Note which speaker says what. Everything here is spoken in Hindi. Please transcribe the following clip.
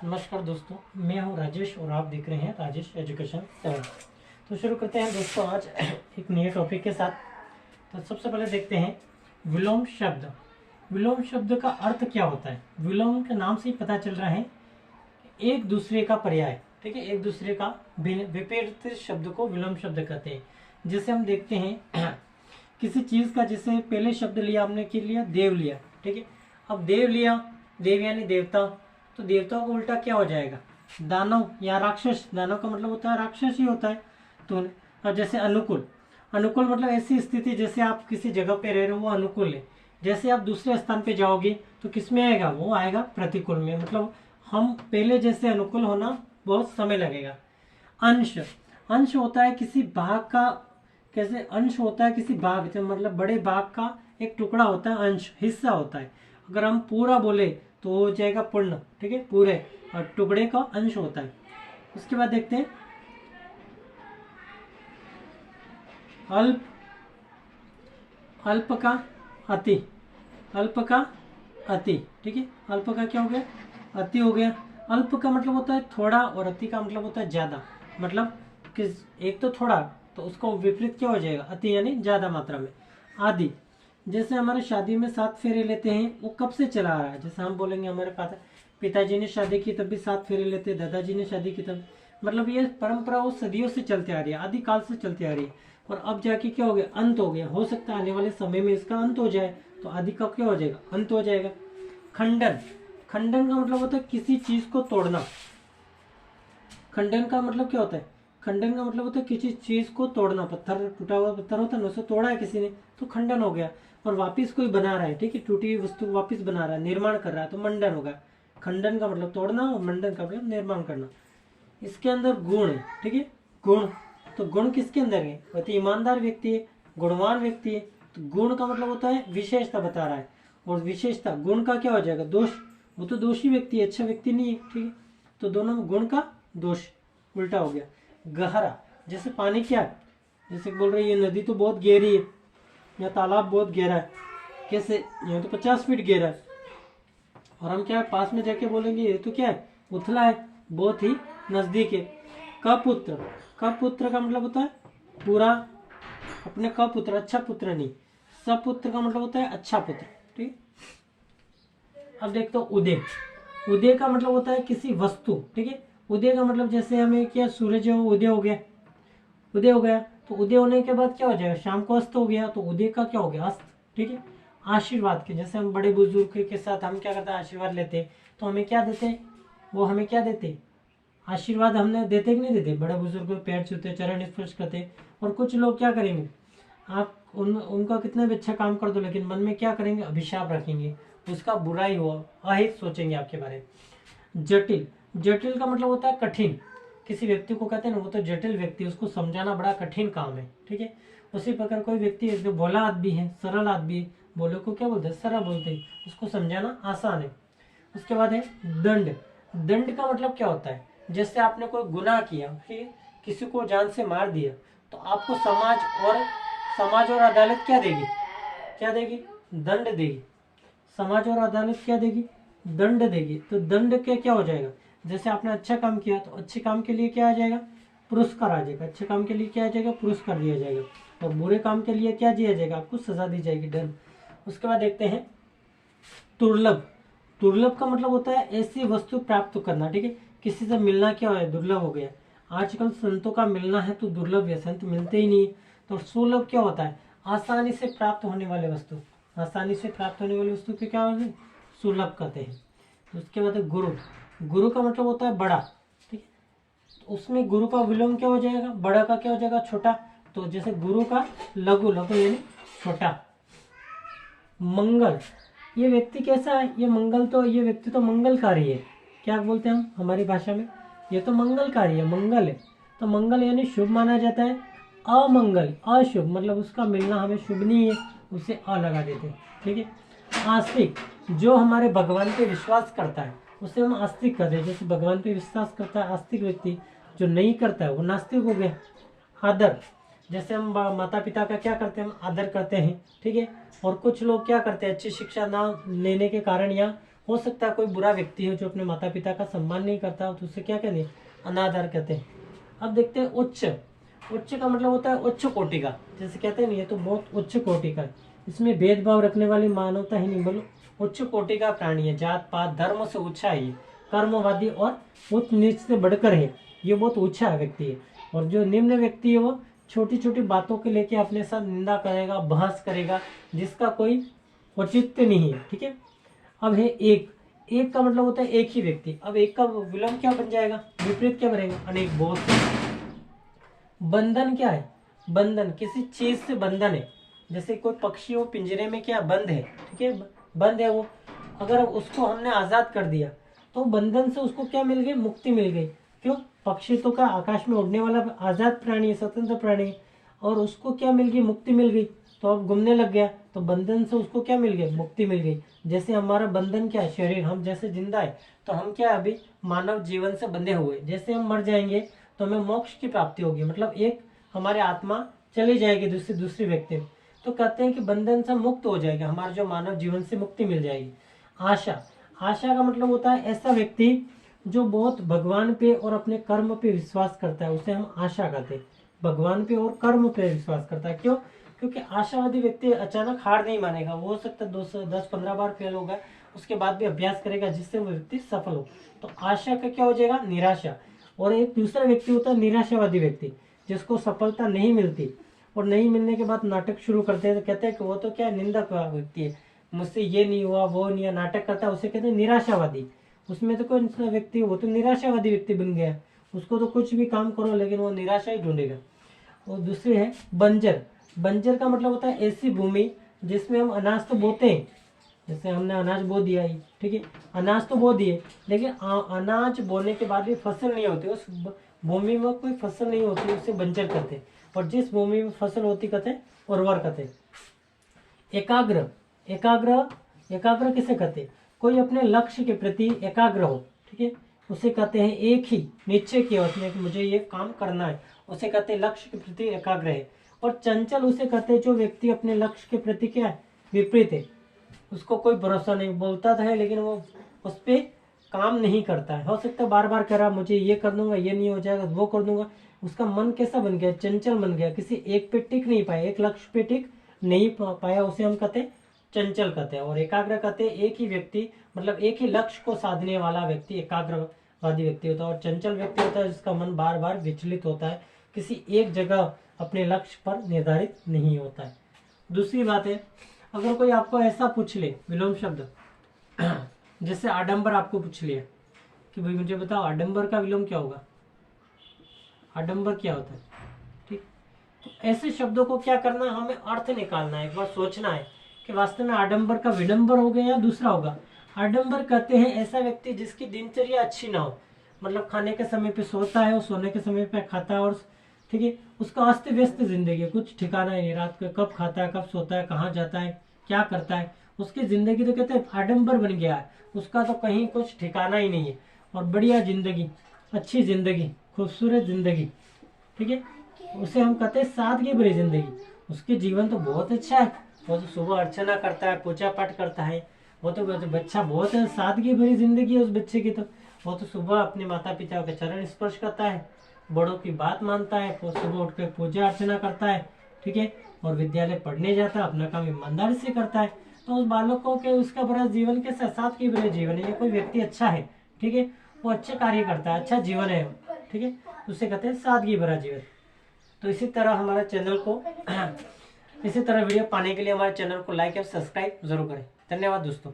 Speaker 1: नमस्कार दोस्तों, मैं हूं राजेश और आप देख रहे हैं राजेश एजुकेशन 7। तो शुरू करते हैं दोस्तों आज एक नए टॉपिक के साथ। तो सबसे पहले देखते हैं विलोम शब्द। विलोम शब्द का अर्थ क्या होता है। विलोम के नाम से ही पता चल रहा है एक दूसरे का पर्याय, ठीक है, एक दूसरे का विपरीत शब्द को विलोम शब्द कहते हैं। जैसे हम देखते हैं किसी चीज का, जैसे पहले शब्द लिया हमने, क्या लिया, देव लिया, ठीक है। अब देव लिया, देव यानी देवता, तो देवताओं का उल्टा क्या हो जाएगा, दानव या राक्षस। दानव का मतलब होता है राक्षस ही होता है। तो और जैसे अनुकूल, अनुकूल मतलब ऐसी स्थिति जैसे आप किसी जगह पे रह रहे हो वो अनुकूल है। जैसे आप दूसरे स्थान पे जाओगे तो किस में आएगा, वो आएगा प्रतिकूल में। मतलब हम पहले जैसे अनुकूल होना बहुत समय लगेगा। अंश, अंश होता है किसी भाग का, कैसे अंश होता है किसी भाग, मतलब बड़े भाग का एक टुकड़ा होता है, अंश हिस्सा होता है। अगर हम पूरा बोले तो हो जाएगा पूर्ण, ठीक है, पूरे, और टुकड़े का अंश होता है। उसके बाद देखते हैं अल्प, अल्प का अति, अल्प का अति, ठीक है। अल्प का क्या हो गया, अति हो गया। अल्प का मतलब होता है थोड़ा और अति का मतलब होता है ज्यादा। मतलब किस एक तो थोड़ा, तो उसको विपरीत क्या हो जाएगा, अति यानी ज्यादा मात्रा में। आदि, जैसे हमारे शादी में 7 फेरे लेते हैं, वो कब से चला आ रहा है। जैसे हम बोलेंगे हमारे पिताजी ने शादी की तब भी 7 फेरे लेते, दादाजी ने शादी की तब, मतलब ये परंपरा वो सदियों से चलती आ रही है, आदि काल से चलती आ रही है। और अब जाके क्या हो गया, अंत हो गया। हो सकता है आने वाले समय में इसका अंत हो जाए, तो आदि का क्या हो जाएगा, अंत हो जाएगा। खंडन, खंडन का मतलब होता है किसी चीज को तोड़ना। खंडन का मतलब क्या होता है, खंडन का मतलब होता है किसी चीज को तोड़ना। पत्थर, टूटा हुआ पत्थर होता है ना, उसे तोड़ा है किसी ने तो खंडन हो गया। और वापिस कोई बना रहा है, ठीक है, टूटी हुई वस्तु वापिस बना रहा है, निर्माण कर रहा है, तो मंडन होगा। खंडन का मतलब तोड़ना और मंडन का मतलब निर्माण करना। इसके अंदर गुण है, ठीक है, गुण। तो गुण किसके अंदर है, वो तो ईमानदार व्यक्ति है, गुणवान व्यक्ति है। तो गुण का मतलब होता है विशेषता बता रहा है, और विशेषता, गुण का क्या हो जाएगा, दोष। वो तो दोषी व्यक्ति है, अच्छा व्यक्ति नहीं है, ठीक है। तो दोनों में गुण का दोष उल्टा हो गया। गहरा, जैसे पानी क्या है, जैसे बोल रहे ये नदी तो बहुत गहरी है या तालाब बहुत गहरा है, कैसे, यहाँ तो 50 फीट गहरा है। और हम क्या है, पास में जाके बोलेंगे ये तो क्या है, उथला है, बहुत ही नजदीक है। कपुत्र, कपुत्र का मतलब होता है पूरा, अपने कपुत्र, अच्छा पुत्र नहीं। सपुत्र का मतलब होता है अच्छा पुत्र, ठीक। अब देखते हो उदय, उदय का मतलब होता है किसी वस्तु, ठीक है। उदय का मतलब जैसे हमें क्या, सूरज उदय हो गया, उदय हो गया, तो उदय होने के बाद क्या हो जाएगा, शाम को अस्त हो गया, तो उदय का क्या हो गया, अस्त, ठीक है। आशीर्वाद के, जैसे हम बड़े बुजुर्ग के साथ हम क्या करते हैं, आशीर्वाद लेते हैं, तो हमें क्या देते हैं, वो हमें क्या देते हैं, आशीर्वाद हमने देते कि नहीं देते। बड़े बुजुर्ग को पैर छूते, चरण स्पर्श करते। और कुछ लोग क्या करेंगे, आप उनका कितना भी अच्छा काम कर दो, लेकिन मन में क्या करेंगे, अभिशाप रखेंगे, उसका बुराई हो, अहित सोचेंगे आपके बारे में। जटिल, जटिल का मतलब होता है कठिन, किसी व्यक्ति को कहते हैं ना वो तो जटिल व्यक्ति, उसको समझाना बड़ा कठिन काम है, ठीक है। उसी प्रकार कोई व्यक्ति है जो भोला आदमी है, सरल आदमी है, भोले को क्या बोलते हैं, सरल बोलते हैं, उसको समझाना आसान है। उसके बाद है दंड, दंड का मतलब क्या होता है, जैसे आपने कोई गुनाह किया, ठीक है, किसी को जान से मार दिया, तो आपको समाज और अदालत क्या देगी, क्या देगी, दंड देगी। समाज और अदालत क्या देगी, दंड देगी। तो दंड के क्या हो जाएगा, जैसे आपने अच्छा काम किया तो अच्छे काम के लिए क्या आ जाएगा, पुरस्कार आ जाएगा। अच्छे काम के लिए क्या आ जाएगा, पुरस्कार दिया जाएगा। और बुरे काम के लिए क्या दिया जाएगा, आपको सजा दी जाएगी, दंड। उसके बाद देखते हैं दुर्लभ, दुर्लभ का मतलब होता है ऐसी वस्तु प्राप्त करना, ठीक है, किसी से मिलना क्या है, दुर्लभ हो गया। आजकल संतों का मिलना है तो दुर्लभ है, संत मिलते ही नहीं। तो सुलभ क्या होता है, आसानी से प्राप्त होने वाले वस्तु, आसानी से प्राप्त होने वाली वस्तु के क्या होते हैं, सुलभ कहते हैं। उसके बाद गुरु, गुरु का मतलब होता है बड़ा, ठीक है। तो उसमें गुरु का विलोम क्या हो जाएगा, बड़ा का क्या हो जाएगा, छोटा। तो जैसे गुरु का लघु, लघु यानी छोटा। मंगल, ये व्यक्ति कैसा है, ये मंगल, तो ये व्यक्ति तो मंगलकारी है। क्या बोलते हैं हम हमारी भाषा में, ये तो मंगलकारी है, मंगल है। तो मंगल यानी शुभ माना जाता है। अमंगल, अशुभ, मतलब उसका मिलना हमें शुभ नहीं है, उसे अ लगा देते हैं, ठीक है। आस्तिक, जो हमारे भगवान पे विश्वास करता है उसे हम आस्तिक कहते हैं। जैसे भगवान पे विश्वास करता है आस्तिक व्यक्ति, जो नहीं करता है वो नास्तिक हो गया। आदर, जैसे हम माता पिता का क्या करते हैं, हम आदर करते हैं, ठीक है। और कुछ लोग क्या करते हैं, अच्छी शिक्षा ना लेने के कारण या हो सकता है कोई बुरा व्यक्ति है जो अपने माता पिता का सम्मान नहीं करता, तो उसे क्या कहते हैं, अनादर कहते हैं। अब देखते हैं उच्च। उच्च का मतलब होता है उच्च कोटि का, जैसे कहते हैं ना ये तो बहुत उच्च कोटि का है, इसमें भेदभाव रखने वाली मानवता ही नहीं, बोलो उच्च कोटि का प्राणी है, जात पात धर्म से ऊंचा है, ये कर्मवादी और उच्च नीच से बढ़कर है, ये बहुत ऊंचा व्यक्ति है। और जो निम्न व्यक्ति है वो छोटी छोटी बातों के लेके अपने साथ निंदा करेगा, बहस करेगा, जिसका कोई औचित्य नहीं है, ठीक है। अब है एक। एक का मतलब होता है एक ही व्यक्ति। अब एक का विलोम क्या बन जाएगा, विपरीत क्या बनेगा, अनेक, बहुत। बंधन क्या है, बंधन किसी चीज से बंधन है, जैसे कोई पक्षी हो पिंजरे में क्या बंद है, ठीक है, बंद है वो, अगर उसको हमने आजाद कर दिया तो बंधन से उसको क्या मिल गई, मुक्ति मिल गई। क्यों, पक्षी तो का आकाश में उड़ने वाला आजाद प्राणी है, स्वतंत्र प्राणी है, और उसको क्या मिल गई, मुक्ति मिल गई, तो अब घूमने लग गया, तो बंधन से उसको क्या मिल गई, मुक्ति मिल गई। जैसे हमारा बंधन क्या है, शरीर, हम जैसे जिंदा है तो हम क्या है, अभी मानव जीवन से बंधे हुए, जैसे हम मर जाएंगे तो हमें मोक्ष की प्राप्ति होगी, मतलब एक हमारी आत्मा चली जाएगी दूसरी व्यक्ति में, तो कहते हैं कि बंधन से मुक्त हो जाएगा, हमारा जो मानव जीवन से मुक्ति मिल जाएगी। आशा। आशा का मतलब होता है ऐसा व्यक्ति जो बहुत भगवान पे और अपने कर्म पे विश्वास करता है, उसे हम आशा कहते हैं। भगवान पे और कर्म पे विश्वास करता है, क्यों, क्योंकि आशावादी व्यक्ति अचानक हार नहीं मानेगा, वो हो सकता है 10-15 बार फेल होगा, उसके बाद भी अभ्यास करेगा जिससे वो व्यक्ति सफल हो। तो आशा का क्या हो जाएगा, निराशा। और एक दूसरा व्यक्ति होता है निराशावादी व्यक्ति, जिसको सफलता नहीं मिलती और नहीं मिलने के बाद नाटक शुरू करते हैं, तो कहते हैं कि वो तो क्या निंदक व्यक्ति है, मुझसे ये नहीं हुआ वो नहीं हुआ, नाटक करता है, उसे कहते हैं निराशावादी। उसमें तो कोई व्यक्ति, वो तो निराशावादी व्यक्ति बन गया, उसको तो कुछ भी काम करो लेकिन वो निराशा ही ढूंढेगा। और दूसरी है बंजर। बंजर का मतलब होता है ऐसी भूमि जिसमें हम अनाज तो बोते हैं, जैसे हमने अनाज बो दिया ही, ठीक है, अनाज तो बो दिए, लेकिन अनाज बोने के बाद भी फसल नहीं होती, उस भूमि में कोई फसल नहीं होती, उसे बंजर कहते हैं। और जिस भूमि में फसल होती कहते हैं उर्वर कहते हैं। एकाग्र। एकाग्र, एकाग्र किसे कहते हैं, कोई अपने लक्ष्य के प्रति एकाग्र हो, ठीक है, उसे कहते हैं एक ही निश्चय किया उसने कि मुझे ये काम करना है, उसे कहते हैं लक्ष्य के प्रति एकाग्र है। और चंचल उसे कहते हैं जो व्यक्ति अपने लक्ष्य के प्रति क्या है, विपरीत है, उसको कोई भरोसा नहीं, बोलता था है लेकिन वो उस पर काम नहीं करता है, हो सकता है बार बार कह रहा मुझे ये कर दूंगा, ये नहीं हो जाएगा, वो कर दूंगा, उसका मन कैसा बन गया, चंचल बन गया, किसी एक पे टिक नहीं पाया, एक लक्ष्य पे टिक नहीं पाया, उसे हम कहते हैं चंचल कहते हैं। और एकाग्र कहते हैं एक ही व्यक्ति, मतलब एक ही लक्ष्य को साधने वाला व्यक्ति एकाग्रवादी व्यक्ति होता है। और चंचल व्यक्ति होता है जिसका मन बार बार विचलित होता है, किसी एक जगह अपने लक्ष्य पर निर्धारित नहीं होता है। दूसरी बात है, अगर कोई आपको ऐसा पूछ ले विलोम शब्द जैसे आडंबर आपको पूछ लिया कि भाई मुझे बताओ आडंबर का विलोम क्या होगा, आडंबर क्या होता है, ठीक, तो ऐसे शब्दों को क्या करना है, हमें अर्थ निकालना है, एक बार सोचना है कि वास्तव में आडंबर का विडंबर हो गया या दूसरा होगा। आडंबर कहते हैं ऐसा व्यक्ति जिसकी दिनचर्या अच्छी ना हो, मतलब खाने के समय पे सोता है और सोने के समय पे खाता है, और ठीक है, उसका अस्त व्यस्त जिंदगी, कुछ ठिकाना नहीं, रात को कब खाता है, कब सोता है, कहाँ जाता है, क्या करता है, उसकी जिंदगी तो कहते हैं आडंबर बन गया है, उसका तो कहीं कुछ ठिकाना ही नहीं है। और बढ़िया जिंदगी, अच्छी जिंदगी, खूबसूरत जिंदगी, ठीक है, उसे हम कहते हैं सादगी भरी जिंदगी, उसके जीवन तो बहुत अच्छा है, वो तो सुबह अर्चना करता है, पूजा पाठ करता है, वो तो बच्चा बहुत सादगी भरी जिंदगी है उस बच्चे की, तो वो तो सुबह अपने माता पिता के चरण स्पर्श करता है, बड़ों की बात मानता है, वो सुबह उठकर पूजा अर्चना करता है, ठीक है, और विद्यालय पढ़ने जाता है, अपना काम ईमानदारी से करता है। तो उस बालकों के उसका बड़ा जीवन के साथ की बड़े जीवन है, ये कोई व्यक्ति अच्छा है, ठीक है, वो अच्छे कार्य करता है, अच्छा जीवन है, ठीक है, उसे कहते हैं सादगी भरा जीवन। तो इसी तरह हमारा चैनल को इसी तरह वीडियो पाने के लिए हमारे चैनल को लाइक और सब्सक्राइब जरूर करें। धन्यवाद दोस्तों।